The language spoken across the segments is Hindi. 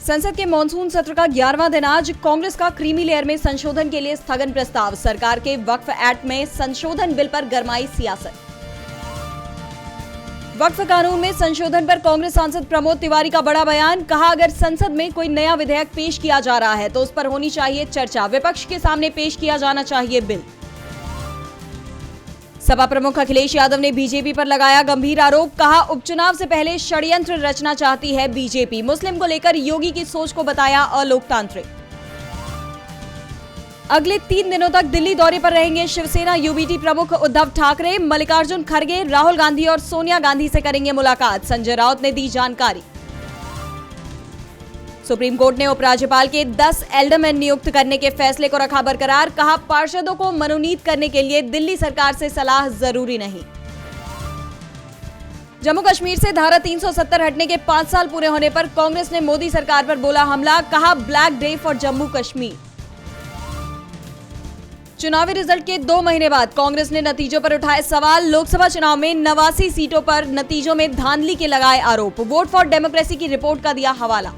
संसद के मॉनसून सत्र का 11वां दिन आज कांग्रेस का क्रीमी लेयर में संशोधन के लिए स्थगन प्रस्ताव। सरकार के वक्फ एक्ट में संशोधन बिल पर गरमाई सियासत। वक्फ कानून में संशोधन पर कांग्रेस सांसद प्रमोद तिवारी का बड़ा बयान। कहा, अगर संसद में कोई नया विधेयक पेश किया जा रहा है तो उस पर होनी चाहिए चर्चा। विपक्ष के सामने पेश किया जाना चाहिए बिल। सपा प्रमुख अखिलेश यादव ने बीजेपी पर लगाया गंभीर आरोप। कहा, उपचुनाव से पहले षड्यंत्र रचना चाहती है बीजेपी। मुस्लिम को लेकर योगी की सोच को बताया अलोकतांत्रिक। अगले 3 दिनों तक दिल्ली दौरे पर रहेंगे शिवसेना यूबीटी प्रमुख उद्धव ठाकरे। मल्लिकार्जुन खड़गे, राहुल गांधी और सोनिया गांधी से करेंगे मुलाकात। संजय राउत ने दी जानकारी। सुप्रीम कोर्ट ने उपराज्यपाल के 10 एल्डरमैन नियुक्त करने के फैसले को रखा बरकरार। कहा, पार्षदों को मनोनीत करने के लिए दिल्ली सरकार से सलाह जरूरी नहीं। जम्मू कश्मीर से धारा 370 हटने के 5 साल पूरे होने पर कांग्रेस ने मोदी सरकार पर बोला हमला। कहा, black day for Jammu Kashmir. चुनावी रिजल्ट के 2 महीने बाद कांग्रेस ने नतीजों पर उठाए सवाल। लोकसभा चुनाव में 89 सीटों पर नतीजों में धांधली के लगाए आरोप। वोट फॉर डेमोक्रेसी की रिपोर्ट का दिया हवाला।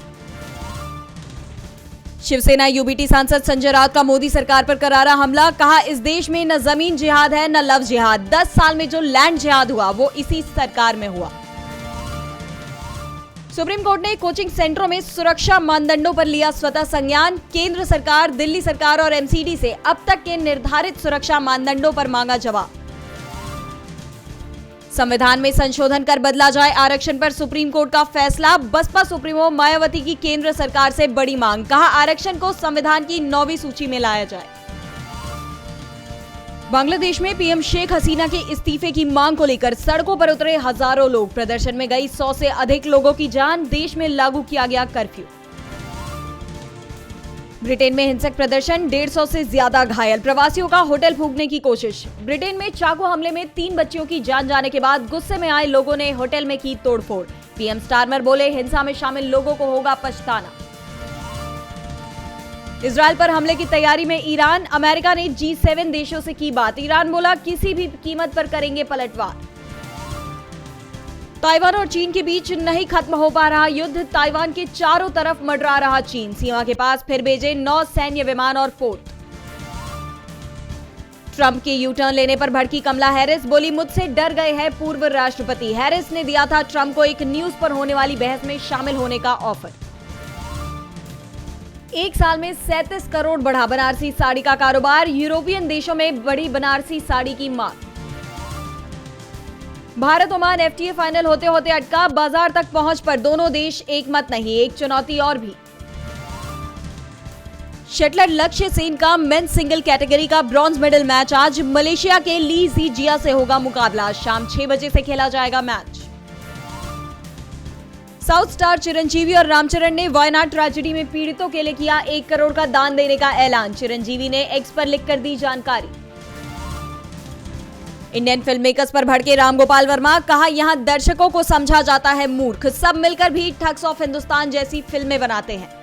शिवसेना यूबीटी सांसद संजय राउत का मोदी सरकार पर करारा हमला। कहा, इस देश में न जमीन जिहाद है न लव जिहाद। 10 साल में जो लैंड जिहाद हुआ वो इसी सरकार में हुआ। सुप्रीम कोर्ट ने कोचिंग सेंटरों में सुरक्षा मानदंडों पर लिया स्वतः संज्ञान। केंद्र सरकार, दिल्ली सरकार और एमसीडी से अब तक के निर्धारित सुरक्षा मानदंडों पर मांगा जवाब। संविधान में संशोधन कर बदला जाए आरक्षण पर सुप्रीम कोर्ट का फैसला। बसपा सुप्रीमो मायावती की केंद्र सरकार से बड़ी मांग। कहा, आरक्षण को संविधान की 9वीं सूची में लाया जाए। बांग्लादेश में पीएम शेख हसीना के इस्तीफे की मांग को लेकर सड़कों पर उतरे हजारों लोग। प्रदर्शन में गई 100 से अधिक लोगों की जान। देश में लागू किया गया कर्फ्यू। ब्रिटेन में हिंसक प्रदर्शन, 150 से ज्यादा घायल। प्रवासियों का होटल फूंकने की कोशिश। ब्रिटेन में चाकू हमले में 3 बच्चियों की जान जाने के बाद गुस्से में आए लोगों ने होटल में की तोड़फोड़। पीएम स्टारमर बोले, हिंसा में शामिल लोगों को होगा पछताना। इजरायल पर हमले की तैयारी में ईरान। अमेरिका ने G7 देशों से की बात। ईरान बोला, किसी भी कीमत पर करेंगे पलटवार। ताइवान और चीन के बीच नहीं खत्म हो पा रहा युद्ध। ताइवान के चारों तरफ मंडरा रहा चीन। सीमा के पास फिर भेजे 9 सैन्य विमान और फोर्ट। ट्रंप के यू टर्न लेने पर भड़की कमला हैरिस। बोली, मुझसे डर गए हैं पूर्व राष्ट्रपति। हैरिस ने दिया था ट्रंप को एक न्यूज पर होने वाली बहस में शामिल होने का ऑफर। 1 साल में 37 करोड़ बढ़ा बनारसी साड़ी का कारोबार। यूरोपियन देशों में बढ़ी बनारसी साड़ी की मांग। भारत ओमान एफटीए फाइनल होते होते अटका। बाजार तक पहुंच पर दोनों देश एक मत नहीं। एक चुनौती और भी। शटलर लक्ष्य सेन का मेंस सिंगल कैटेगरी का ब्रॉन्ज मेडल मैच आज। मलेशिया के ली जी जिया से होगा मुकाबला। शाम 6 बजे से खेला जाएगा मैच। साउथ स्टार चिरंजीवी और रामचरण ने वायनाड ट्रेजेडी में पीड़ितों के लिए किया 1 करोड़ का दान देने का ऐलान। चिरंजीवी ने एक्स पर लिखकर दी जानकारी। इंडियन फिल्म मेकर्स पर भड़के रामगोपाल वर्मा। कहा, यहां दर्शकों को समझा जाता है मूर्ख। सब मिलकर भी ठग्स ऑफ हिंदुस्तान जैसी फिल्में बनाते हैं।